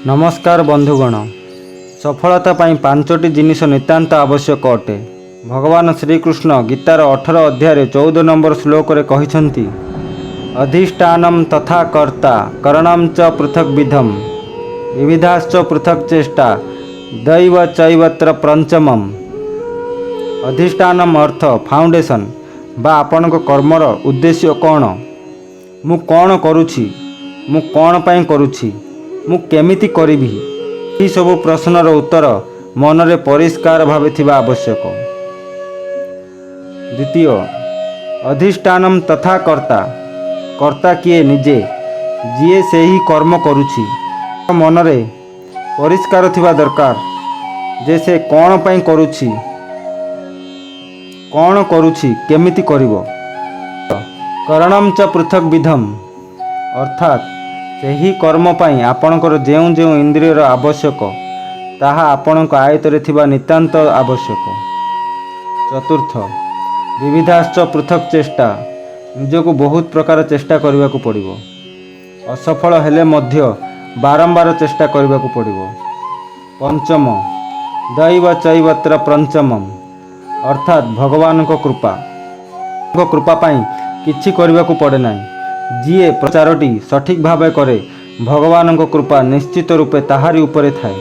नमस्कार बंधुगण। सफलता पाई पांचटी जिनिस नितांत आवश्यक अटे। भगवान श्रीकृष्ण गीतार 18 अध्याय 14 नंबर श्लोक रे कहिसंती, अधिष्ठानम तथा कर्ता करणम च पृथक विधम विविधाश्च पृथक चेष्टा दैव चैवत्र पंचमम। अधिष्ठानम अर्थ फाउंडेशन बा आपणक कर्मर उद्देश्य कौन, मु कौन करुछि, मु कौन पाई करुछि, मु केमिति करिबि, यही सब प्रश्नर उत्तर मनरे परिष्कार भावे थिबा आवश्यक। द्वितीय, अधिष्ठानम तथा कर्ता। कर्ता किए निजे, जिए से ही कर्म करुछि। मनरे परिष्कार थिबा दरकार जे से कौन पाई करुछि, कौन करुछि, केमिति करिवो। करणम च पृथक विधम अर्थात ସେହି कर्म ପାଇଁ ଆପଣଙ୍କର ଯେଉଁ ଯେଉଁ ଇନ୍ଦ୍ରିୟର ଆବଶ୍ୟକ ତାହା ଆପଣଙ୍କ ଆୟତରେ ଥିବା ନିତାନ୍ତ ଆବଶ୍ୟକ। ଚତୁର୍ଥ, ବିବିଧାଶ୍ଚ ପୃଥକ ଚେଷ୍ଟା। ନିଜକୁ ବହୁତ ପ୍ରକାର ଚେଷ୍ଟା କରିବାକୁ ପଡ଼ିବ। ଅସଫଳ ହେଲେ ମଧ୍ୟ ବାରମ୍ବାର ଚେଷ୍ଟା କରିବାକୁ ପଡ଼ିବ। ପଞ୍ଚମ, ଦୈବ ଚୈବତ୍ର ପଞ୍ଚମମ୍ ଅର୍ଥାତ ଭଗବାନଙ୍କ କୃପା ପାଇଁ କିଛି କରିବାକୁ ପଡ଼େ ନାହିଁ। ଯିଏ ପ୍ରଚାରଟି ସଠିକ୍ ଭାବେ କରେ ଭଗବାନଙ୍କ କୃପା ନିଶ୍ଚିତ ରୂପେ ତାହାରି ଉପରେ ଥାଏ।